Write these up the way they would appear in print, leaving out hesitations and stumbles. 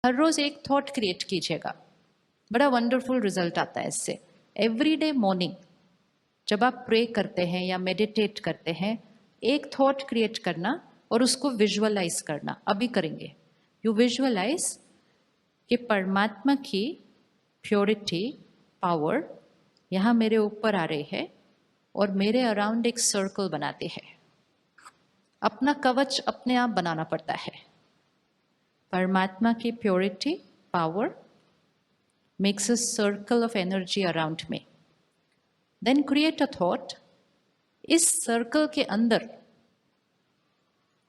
हर रोज एक thought create कीजिएगा, बड़ा वंडरफुल रिजल्ट आता है इससे। एवरी डे मॉर्निंग जब आप प्रे करते हैं या मेडिटेट करते हैं, एक थॉट क्रिएट करना और उसको विजुअलाइज करना। अभी करेंगे। यू विजुअलाइज कि परमात्मा की प्योरिटी, पावर यहाँ मेरे ऊपर आ रही है और मेरे अराउंड एक सर्कल बनाती है। अपना कवच अपने आप बनाना पड़ता है। परमात्मा की purity, power makes a circle of energy around me. Then create a thought. इस सर्कल के अंदर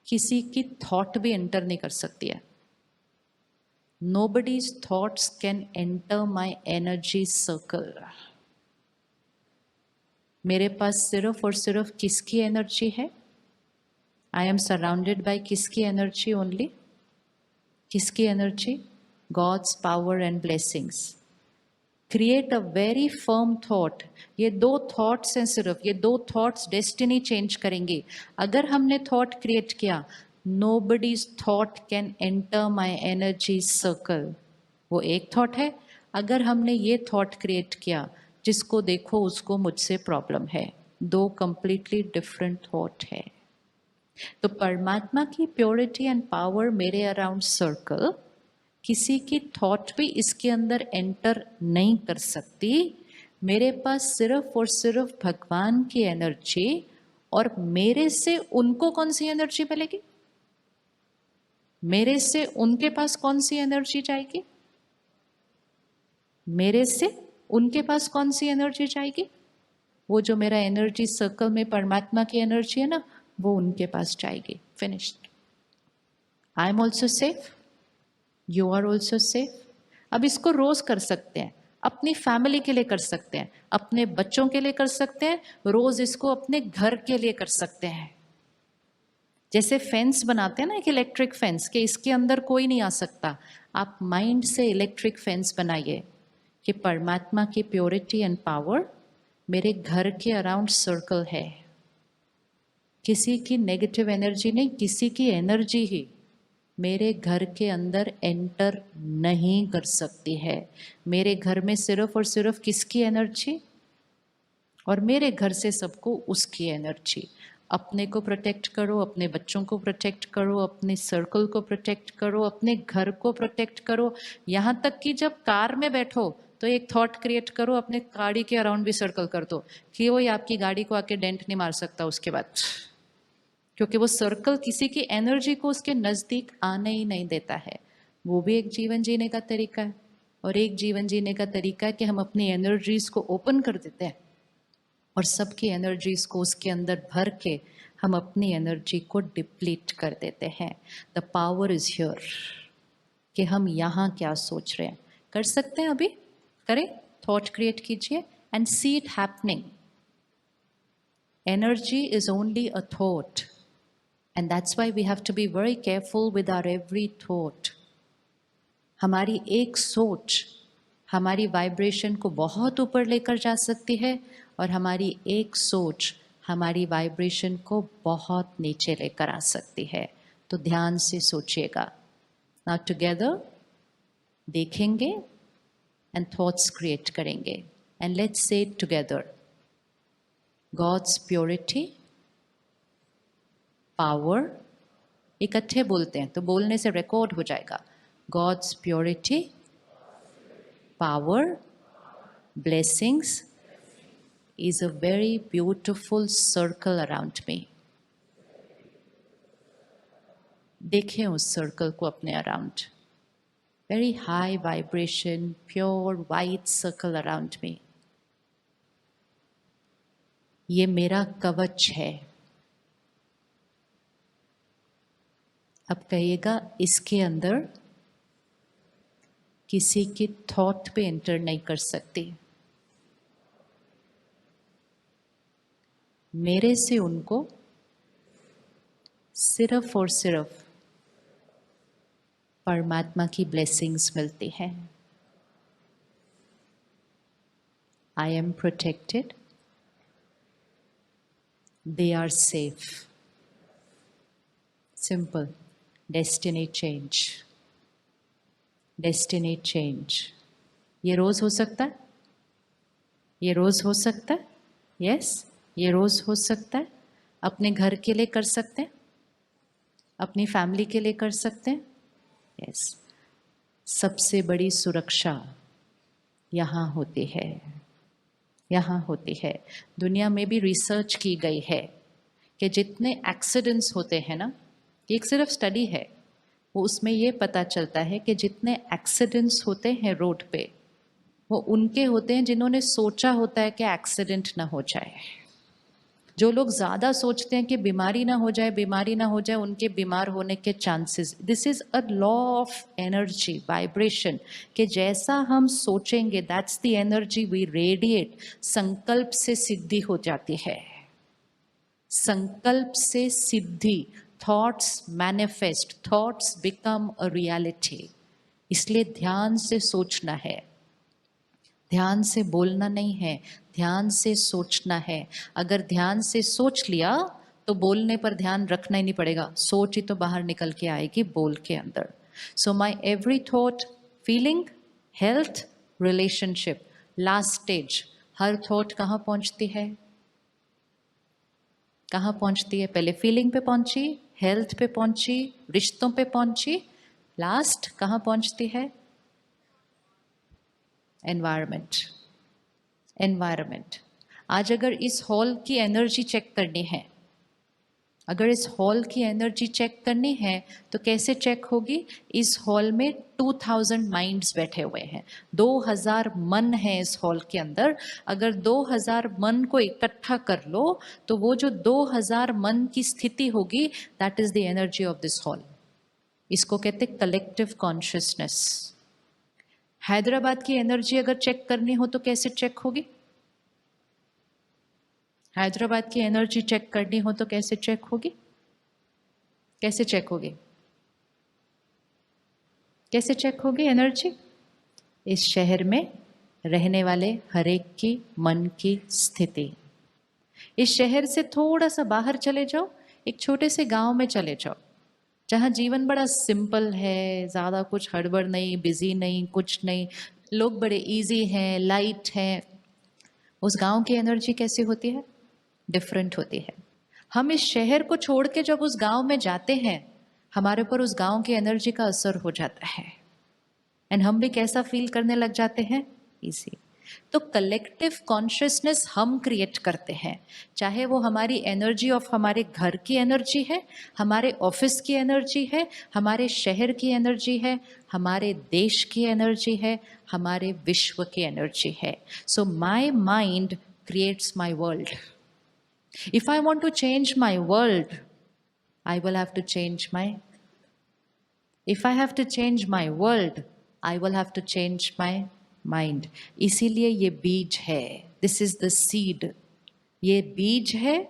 किसी की थॉट भी एंटर नहीं कर सकती है। Nobody's thoughts can enter my energy circle. मेरे पास सिर्फ और सिर्फ किसकी एनर्जी है? I am surrounded by किसकी एनर्जी ओनली? किसकी energy? God's power and blessings. Create a very firm thought. ये दो थॉट्स हैं सिर्फ, ये दो थॉट्स डेस्टिनी चेंज करेंगे। अगर हमने थॉट क्रिएट किया, nobody's thought can enter my energy circle. वो एक थॉट है। अगर हमने ये थॉट क्रिएट किया, जिसको देखो उसको मुझसे प्रॉब्लम है, दो कंप्लीटली डिफरेंट थॉट है। तो परमात्मा की प्योरिटी एंड पावर मेरे अराउंड सर्कल, किसी की थॉट भी इसके अंदर एंटर नहीं कर सकती। मेरे पास सिर्फ और सिर्फ भगवान की एनर्जी, और मेरे से उनको कौन सी एनर्जी मिलेगी? मेरे से उनके पास कौन सी एनर्जी जाएगी? मेरे से उनके पास कौन सी एनर्जी जाएगी? वो जो मेरा एनर्जी सर्कल में परमात्मा की एनर्जी है ना, वो उनके पास जाएगी। Finished. I am also safe, you are also safe. अब इसको रोज कर सकते हैं, अपनी फैमिली के लिए कर सकते हैं, अपने बच्चों के लिए कर सकते हैं, रोज इसको अपने घर के लिए कर सकते हैं। जैसे फेंस बनाते हैं ना, एक इलेक्ट्रिक फेंस, कि इसके अंदर कोई नहीं आ सकता। आप माइंड से इलेक्ट्रिक फेंस बनाइए कि परमात्मा की प्योरिटी एंड पावर मेरे घर के अराउंड सर्कल है। किसी की नेगेटिव एनर्जी नहीं, किसी की एनर्जी ही मेरे घर के अंदर एंटर नहीं कर सकती है। मेरे घर में सिर्फ और सिर्फ किसकी एनर्जी? और मेरे घर से सबको उसकी एनर्जी। अपने को प्रोटेक्ट करो, अपने बच्चों को प्रोटेक्ट करो, अपने सर्कल को प्रोटेक्ट करो, अपने घर को प्रोटेक्ट करो। यहाँ तक कि जब कार में बैठो तो एक थॉट क्रिएट करो, अपने गाड़ी के अराउंड भी सर्कल कर दो कि वो आपकी गाड़ी को आके डेंट नहीं मार सकता उसके बाद, क्योंकि वो सर्कल किसी की एनर्जी को उसके नज़दीक आने ही नहीं देता है। वो भी एक जीवन जीने का तरीका है। और एक जीवन जीने का तरीका है कि हम अपनी एनर्जीज को ओपन कर देते हैं और सबकी एनर्जीज को उसके अंदर भर के हम अपनी एनर्जी को डिप्लीट कर देते हैं। द पावर इज हियर कि हम यहाँ क्या सोच रहे हैं। कर सकते हैं, अभी करें, थॉट क्रिएट कीजिए and see it happening. Energy is only a thought, and that's why we have to be very careful with our every thought. हमारी एक सोच हमारी वाइब्रेशन को बहुत ऊपर लेकर जा सकती है, और हमारी एक सोच हमारी वाइब्रेशन को बहुत नीचे लेकर आ सकती है। तो ध्यान से सोचिएगा। नाउ टुगेदर देखेंगे एंड थॉट्स क्रिएट करेंगे, and let's say it together. God's purity, power, इकट्ठे बोलते हैं तो बोलने से रिकॉर्ड हो जाएगा। God's purity, power, blessings is a very beautiful circle around me. देखें उस सर्कल को अपने around. Very high vibration, pure white circle around me. ये मेरा कवच है। अब कहिएगा, इसके अंदर किसी की थॉट पे एंटर नहीं कर सकती। मेरे से उनको सिर्फ और सिर्फ परमात्मा की ब्लेसिंग्स मिलती हैं। I am protected, they are safe. Simple, destiny change. Destiny change. ये रोज हो सकता है, ये रोज हो सकता है, यस ये रोज हो सकता है। अपने घर के लिए कर सकते हैं, अपनी फैमिली के लिए कर सकते हैं, यस। सबसे बड़ी सुरक्षा यहाँ होती है, यहाँ होती है। दुनिया में भी रिसर्च की गई है कि जितने एक्सीडेंट्स होते हैं ना, एक सिर्फ स्टडी है, वो उसमें ये पता चलता है कि जितने एक्सीडेंट्स होते हैं रोड पे, वो उनके होते हैं जिन्होंने सोचा होता है कि एक्सीडेंट ना हो जाए। जो लोग ज़्यादा सोचते हैं कि बीमारी ना हो जाए, बीमारी ना हो जाए, उनके बीमार होने के chances. This is a law of energy, vibration, कि जैसा हम सोचेंगे that's the energy we radiate. संकल्प से सिद्धि हो जाती है, संकल्प से सिद्धि। Thoughts manifest, thoughts become a reality. इसलिए ध्यान से सोचना है, ध्यान से बोलना नहीं है, ध्यान से सोचना है। अगर ध्यान से सोच लिया तो बोलने पर ध्यान रखना ही नहीं पड़ेगा, सोच ही तो बाहर निकल के आएगी बोल के अंदर। So my every thought, feeling, health, relationship, last stage. हर थॉट कहाँ पहुंचती है, कहाँ पहुंचती है? पहले फीलिंग पे पहुंची, हेल्थ पे पहुंची, रिश्तों पे पहुंची, लास्ट कहाँ पहुंचती है? एनवायरमेंट। एनवायरमेंट। आज अगर इस हॉल की एनर्जी चेक करनी है, अगर इस हॉल की एनर्जी चेक करनी है तो कैसे चेक होगी? इस हॉल में 2000 माइंड्स बैठे हुए हैं, 2000 मन है इस हॉल के अंदर। अगर 2000 मन को इकट्ठा कर लो तो वो जो 2000 मन की स्थिति होगी, that is the energy of this hall. इसको कहते कलेक्टिव कॉन्शियसनेस। हैदराबाद की एनर्जी अगर चेक करनी हो तो कैसे चेक होगी? हैदराबाद की एनर्जी चेक करनी हो तो कैसे चेक होगी? कैसे चेक होगी? कैसे चेक होगी एनर्जी? इस शहर में रहने वाले हर एक की मन की स्थिति। इस शहर से थोड़ा सा बाहर चले जाओ, एक छोटे से गांव में चले जाओ, जहां जीवन बड़ा सिंपल है, ज्यादा कुछ हड़बड़ नहीं, बिजी नहीं, कुछ नहीं, लोग बड़े इजी हैं, लाइट हैं। उस गांव की एनर्जी कैसी होती है? डिफरेंट होती है। हम इस शहर को छोड़ के जब उस गांव में जाते हैं, हमारे ऊपर उस गांव की एनर्जी का असर हो जाता है, एंड हम भी कैसा फील करने लग जाते हैं? इसी। तो कलेक्टिव कॉन्शियसनेस हम क्रिएट करते हैं, चाहे वो हमारी एनर्जी ऑफ हमारे घर की एनर्जी है, हमारे ऑफिस की एनर्जी है, हमारे शहर की एनर्जी है, हमारे देश की एनर्जी है, हमारे विश्व की एनर्जी है। So my mind creates my world. If I want to change my world, I will have to change my. If I have to change my world, I will have to change my mind. इसीलिए ये बीज है, this is the seed. ये बीज है,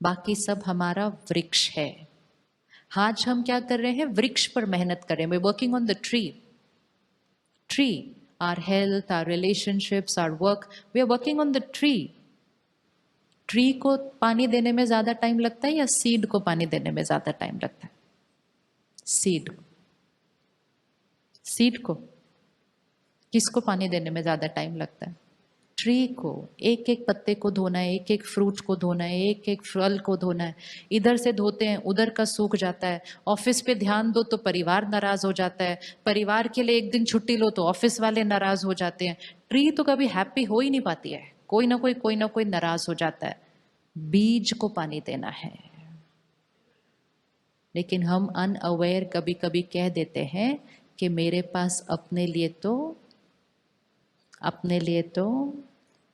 बाकी सब हमारा वृक्ष है। आज हम क्या कर रहे हैं? वृक्ष पर मेहनत कर रहे हैं। We're working on the tree. Tree, our health, our relationships, our work. We are working on the tree. Tree को पानी देने में ज्यादा टाइम लगता है या सीड को पानी देने में ज्यादा टाइम लगता है? सीड। सीड को। किसको पानी देने में ज्यादा टाइम लगता है? ट्री को। एक एक पत्ते को धोना है, एक एक फ्रूट को धोना है, एक एक फल को धोना है। इधर से धोते हैं, उधर का सूख जाता है। ऑफिस पे ध्यान दो तो परिवार नाराज हो जाता है, परिवार के लिए एक दिन छुट्टी लो तो ऑफिस वाले नाराज हो जाते हैं। ट्री तो कभी हैप्पी हो ही नहीं पाती है, कोई ना कोई नाराज हो जाता है। बीज को पानी देना है। लेकिन हम अनअवेयर कभी कभी कह देते हैं कि मेरे पास अपने लिए तो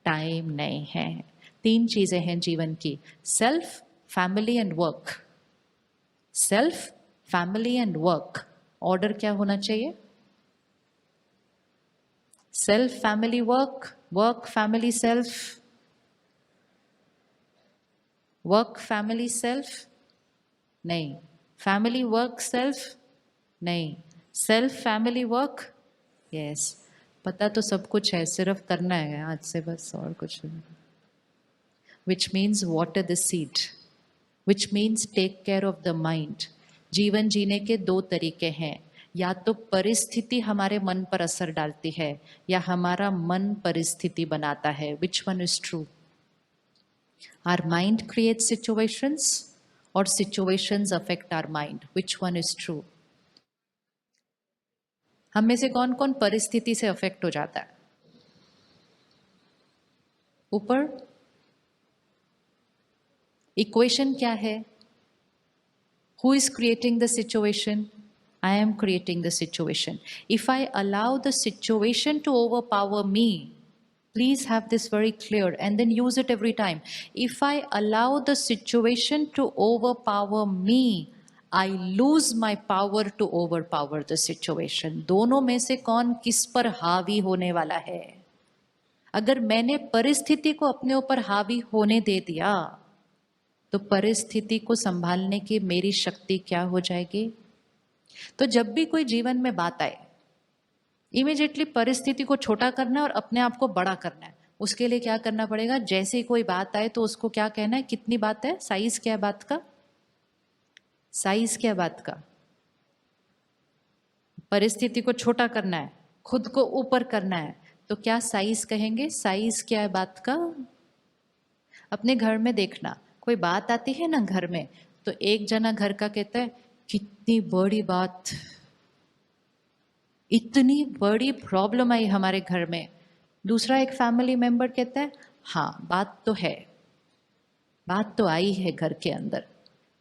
टाइम नहीं है। 3 चीजें हैं जीवन की, self, family and work. Self, family and work. Order क्या होना चाहिए? Self, family, work, work, family, self, work, family, self नहीं, फैमिली, वर्क, सेल्फ नहीं, सेल्फ, फैमिली, वर्क, यस। पता तो सब कुछ है, सिर्फ करना है आज से बस, और कुछ नहीं। Which means water the seed, which means take care of the mind. जीवन जीने के 2 तरीके हैं, या तो परिस्थिति हमारे मन पर असर डालती है या हमारा मन परिस्थिति बनाता है. Which one is true? Our mind creates situations or situations affect our mind. Which one is true? हम में से कौन कौन परिस्थिति से अफेक्ट हो जाता है? ऊपर इक्वेशन क्या है? Who is creating the situation? I am creating the situation. If I allow the situation to overpower me, please have this very clear and then use it every time. If I allow the situation to overpower me, I lose my power to overpower the situation. दोनों में से कौन किस पर हावी होने वाला है? अगर मैंने परिस्थिति को अपने ऊपर हावी होने दे दिया तो परिस्थिति को संभालने की मेरी शक्ति क्या हो जाएगी? तो जब भी कोई जीवन में बात आए, इमीडिएटली परिस्थिति को छोटा करना है और अपने आप को बड़ा करना है. उसके लिए क्या करना पड़ेगा? जैसे ही कोई बात आए तो उसको क्या कहना है? कितनी बात है? साइज क्या है बात का? साइज क्या है बात का? परिस्थिति को छोटा करना है, खुद को ऊपर करना है, तो क्या साइज कहेंगे? साइज क्या है बात का? अपने घर में देखना, कोई बात आती है ना घर में, तो एक जना घर का कहता है कितनी बड़ी बात, इतनी बड़ी प्रॉब्लम आई हमारे घर में. दूसरा एक फैमिली मेंबर कहता है हाँ बात तो है, बात तो आई है घर के अंदर.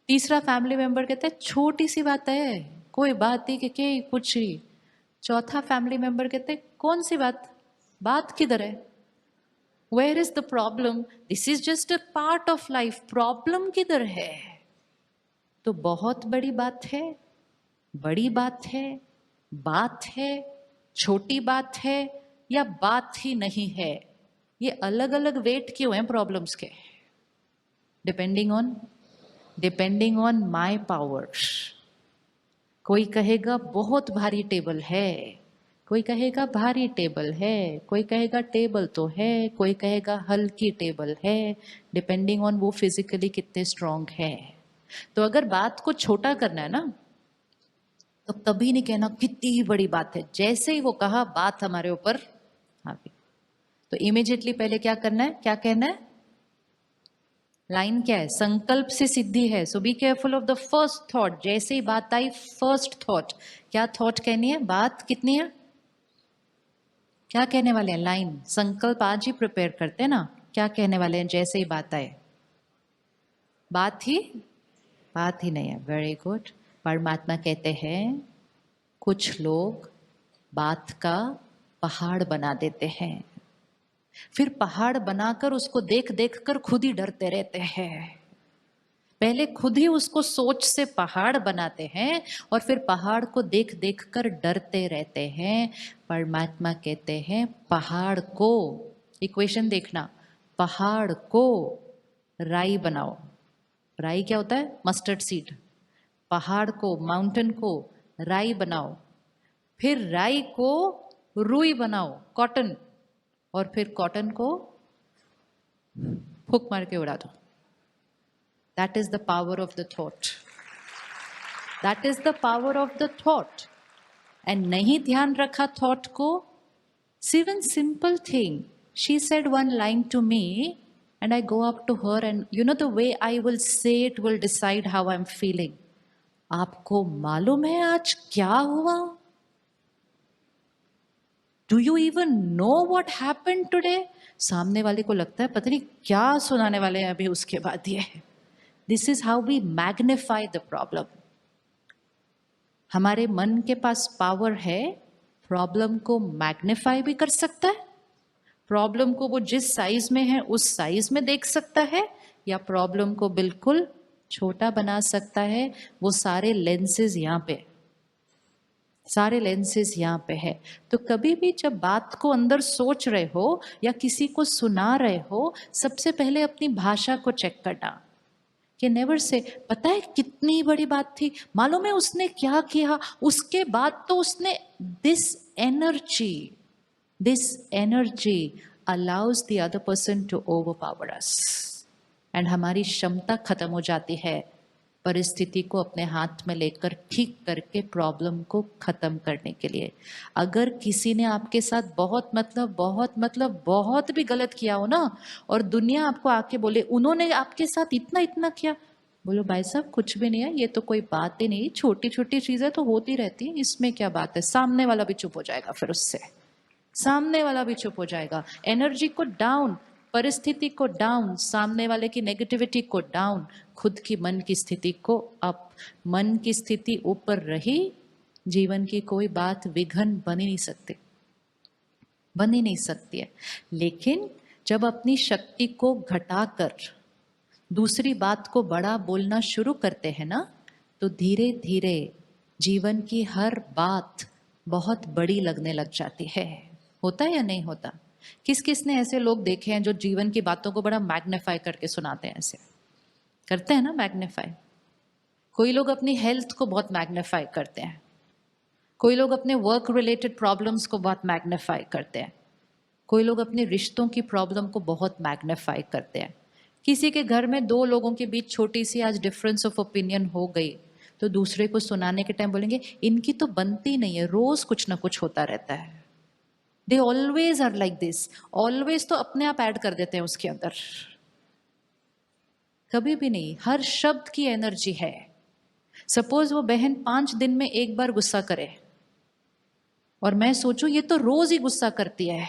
तीसरा फैमिली मेंबर कहता है छोटी सी बात है, कोई बात ही के कुछ ही. चौथा फैमिली मेंबर कहते हैं कौन सी बात, बात किधर है? Where is the problem? This is just a part of life. Problem किधर है? तो बहुत बड़ी बात है, बड़ी बात है, छोटी बात है या बात ही नहीं है? ये अलग अलग वेट क्यों हैं प्रॉब्लम्स के? Depending on my powers. कोई कहेगा बहुत भारी टेबल है, कोई कहेगा भारी टेबल है, कोई कहेगा टेबल तो है, कोई कहेगा हल्की टेबल है, डिपेंडिंग ऑन वो फिजिकली कितने स्ट्रांग है. तो अगर बात को छोटा करना है ना, तो कभी नहीं कहना कितनी बड़ी बात है. जैसे ही वो कहा बात हमारे ऊपर आ गई, तो इमीडिएटली पहले क्या करना है? क्या कहना है? लाइन क्या है? संकल्प से सिद्धि है. So be careful of the first thought. जैसे ही बात आई फर्स्ट थॉट, क्या थॉट कहनी है? बात कितनी है? क्या कहने वाले हैं? लाइन. संकल्प आज ही प्रिपेयर करते हैं ना, क्या कहने वाले हैं जैसे ही बात आए? बात ही नहीं है. Very good. परमात्मा कहते हैं कुछ लोग बात का पहाड़ बना देते हैं, फिर पहाड़ बनाकर उसको देख देख कर खुद ही डरते रहते हैं. पहले खुद ही उसको सोच से पहाड़ बनाते हैं और फिर पहाड़ को देख देख कर डरते रहते हैं. परमात्मा कहते हैं पहाड़ को, इक्वेशन देखना, पहाड़ को राई बनाओ. राई क्या होता है? Mustard seed. पहाड़ को, माउंटेन को राई बनाओ, फिर राई को रुई बनाओ, कॉटन, और फिर कॉटन को फूक मार के उड़ा दो. That is the power of the thought. That is the power of the thought. And नहीं ध्यान रखा thought को. Even simple thing. She said one line to me and I go up to her and you know the way I will say it will decide how I'm feeling. आपको मालूम है आज क्या हुआ? Do you even know what happened today? सामने वाले को लगता है पता नहीं क्या सुनाने वाले हैं अभी उसके बाद ये. This is how we magnify the problem. हमारे मन के पास पावर है, प्रॉब्लम को मैग्निफाई भी कर सकता है. प्रॉब्लम को वो जिस साइज में है उस साइज में देख सकता है, या प्रॉब्लम को बिल्कुल छोटा बना सकता है. वो सारे लेंसेज यहाँ पे, सारे लेंसेज यहाँ पे है. तो कभी भी जब बात को अंदर सोच रहे हो या किसी को सुना रहे हो, सबसे पहले अपनी भाषा को चेक करना कि नेवर से पता है कितनी बड़ी बात थी, मालूम है उसने क्या किया, उसके बाद तो उसने. This energy allows the other person to overpower us and हमारी क्षमता खत्म हो जाती है परिस्थिति को अपने हाथ में लेकर ठीक करके प्रॉब्लम को खत्म करने के लिए। अगर किसी ने आपके साथ बहुत भी गलत किया हो ना, और दुनिया आपको आके बोले उन्होंने आपके साथ इतना इतना किया, बोलो भाई साहब कुछ भी नहीं है, ये तो कोई बात ही नहीं, छोटी छोटी चीजें तो होती रहती हैं, इसमें क्या बात है। सामने वाला भी चुप हो जाएगा, फिर उससे सामने वाला भी चुप हो जाएगा। एनर्जी को डाउन, परिस्थिति को डाउन, सामने वाले की नेगेटिविटी को डाउन, खुद की मन की स्थिति को अप। मन की स्थिति ऊपर रही, जीवन की कोई बात विघ्न बन ही नहीं सकती, बन ही नहीं सकती है। लेकिन जब अपनी शक्ति को घटाकर दूसरी बात को बड़ा बोलना शुरू करते हैं ना, तो धीरे धीरे जीवन की हर बात बहुत बड़ी लगने लग जाती है। होता है या नहीं होता? किस किस ने ऐसे लोग देखे हैं जो जीवन की बातों को बड़ा मैग्नीफाई करके सुनाते हैं? ऐसे करते हैं ना मैग्नीफाई। कोई लोग अपनी हेल्थ को बहुत मैग्नीफाई करते हैं, कोई लोग अपने वर्क रिलेटेड प्रॉब्लम्स को बहुत मैग्नीफाई करते हैं, कोई लोग अपने रिश्तों की प्रॉब्लम को बहुत मैग्नीफाई करते हैं। किसी के घर में दो लोगों के बीच छोटी सी आज डिफरेंस ऑफ ओपिनियन हो गई, तो दूसरे को सुनाने के टाइम बोलेंगे इनकी तो बनती नहीं है, रोज कुछ ना कुछ होता रहता है। They always are like this, always तो अपने आप ऐड कर देते हैं उसके अंदर। कभी भी नहीं, हर शब्द की एनर्जी है। सपोज वो बहन 5 दिन में एक बार गुस्सा करे, और मैं सोचूं ये तो रोज ही गुस्सा करती है,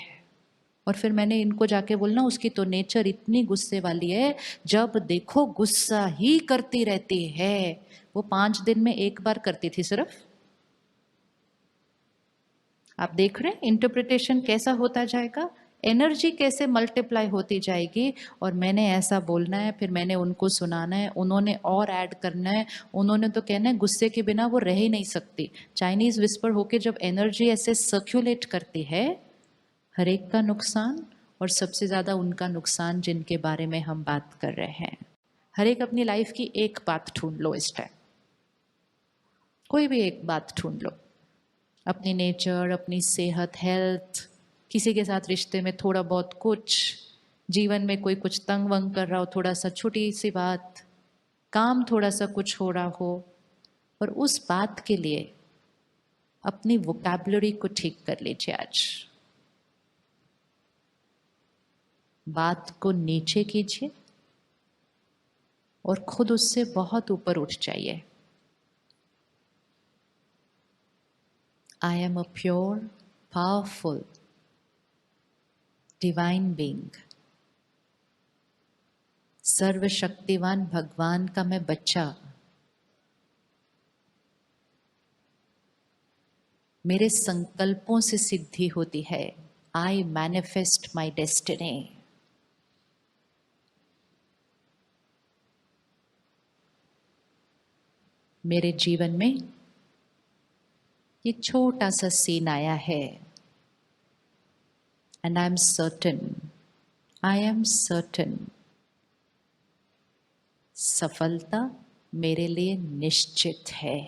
और फिर मैंने इनको जाके बोलना उसकी तो नेचर इतनी गुस्से वाली है, जब देखो गुस्सा ही करती रहती है। वो 5 दिन में एक बार करती थी सिर्फ। आप देख रहे हैं इंटरप्रिटेशन कैसा होता जाएगा, एनर्जी कैसे मल्टीप्लाई होती जाएगी। और मैंने ऐसा बोलना है, फिर मैंने उनको सुनाना है, उन्होंने और ऐड करना है, उन्होंने तो कहना है गुस्से के बिना वो रह ही नहीं सकती। चाइनीज विस्पर होके जब एनर्जी ऐसे सर्क्यूलेट करती है, हर एक का नुकसान, और सबसे ज़्यादा उनका नुकसान जिनके बारे में हम बात कर रहे हैं। हर एक अपनी लाइफ की एक बात ढूंढ लो इस टाइम, कोई भी एक बात ढूंढ लो, अपनी नेचर, अपनी सेहत, हेल्थ, किसी के साथ रिश्ते में थोड़ा बहुत कुछ, जीवन में कोई कुछ तंग वंग कर रहा हो, थोड़ा सा छोटी सी बात, काम थोड़ा सा कुछ हो रहा हो, और उस बात के लिए अपनी वोकैबुलरी को ठीक कर लीजिए आज। बात को नीचे कीजिए और खुद उससे बहुत ऊपर उठ जाइए। I am a pure, powerful, divine being. सर्वशक्तिवान भगवान का मैं बच्चा, मेरे संकल्पों से सिद्धि होती है। I manifest my destiny. मेरे जीवन में ये छोटा सा सीन आया है, and I am certain, सफलता मेरे लिए निश्चित है।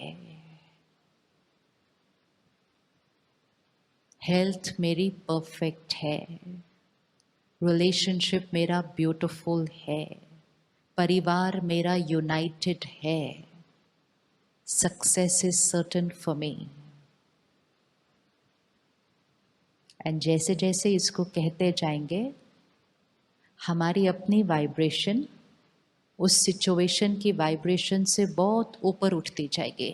हेल्थ मेरी परफेक्ट है, रिलेशनशिप मेरा ब्यूटीफुल है, परिवार मेरा यूनाइटेड है, success is certain for me. And जैसे जैसे इसको कहते जाएंगे, हमारी अपनी वाइब्रेशन उस सिचुएशन की वाइब्रेशन से बहुत ऊपर उठती जाएगी।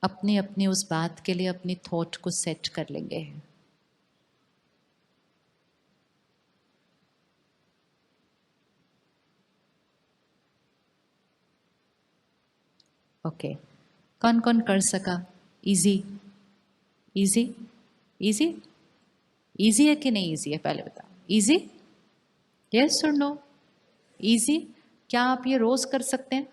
अपनी अपनी उस बात के लिए अपनी थॉट को सेट कर लेंगे। ओके, कौन कौन कर सका? इजी इजी इजी इजी है कि नहीं इजी है, पहले बताओ। इजी? यस और नो? इजी? क्या आप ये रोज कर सकते हैं?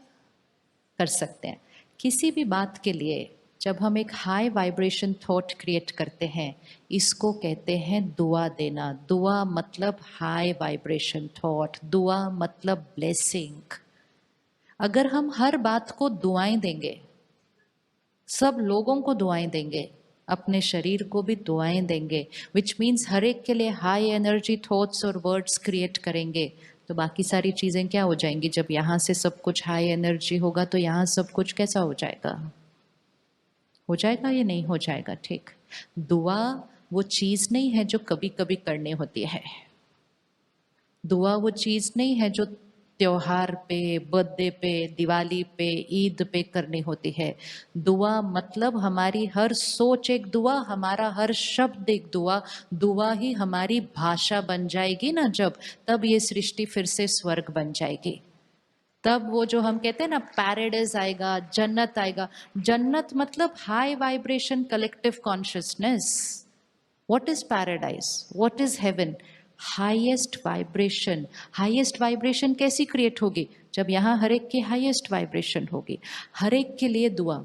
कर सकते हैं। किसी भी बात के लिए जब हम एक हाई वाइब्रेशन थॉट क्रिएट करते हैं, इसको कहते हैं दुआ देना। दुआ मतलब हाई वाइब्रेशन थॉट, दुआ मतलब ब्लेसिंग। अगर हम हर बात को दुआएं देंगे, सब लोगों को दुआएं देंगे, अपने शरीर को भी दुआएं देंगे, विच मीन्स हर एक के लिए हाई एनर्जी थॉट्स और वर्ड्स क्रिएट करेंगे, तो बाकी सारी चीज़ें क्या हो जाएंगी? जब यहाँ से सब कुछ हाई एनर्जी होगा तो यहाँ सब कुछ कैसा हो जाएगा? हो जाएगा या नहीं हो जाएगा? ठीक, दुआ वो चीज़ नहीं है जो कभी कभी करनी होती है। दुआ वो चीज़ नहीं है जो त्योहार पे, बर्थडे पे, दिवाली पे, ईद पे करनी होती है। दुआ मतलब हमारी हर सोच एक दुआ, हमारा हर शब्द एक दुआ। दुआ ही हमारी भाषा बन जाएगी ना जब, तब ये सृष्टि फिर से स्वर्ग बन जाएगी। तब वो जो हम कहते हैं ना पैराडाइज आएगा, जन्नत आएगा। जन्नत मतलब high vibration collective consciousness. What is paradise? What is heaven? Highest vibration. Highest vibration कैसी क्रिएट होगी? जब यहाँ हर एक की हाईएस्ट वाइब्रेशन होगी। हर एक के लिए दुआ।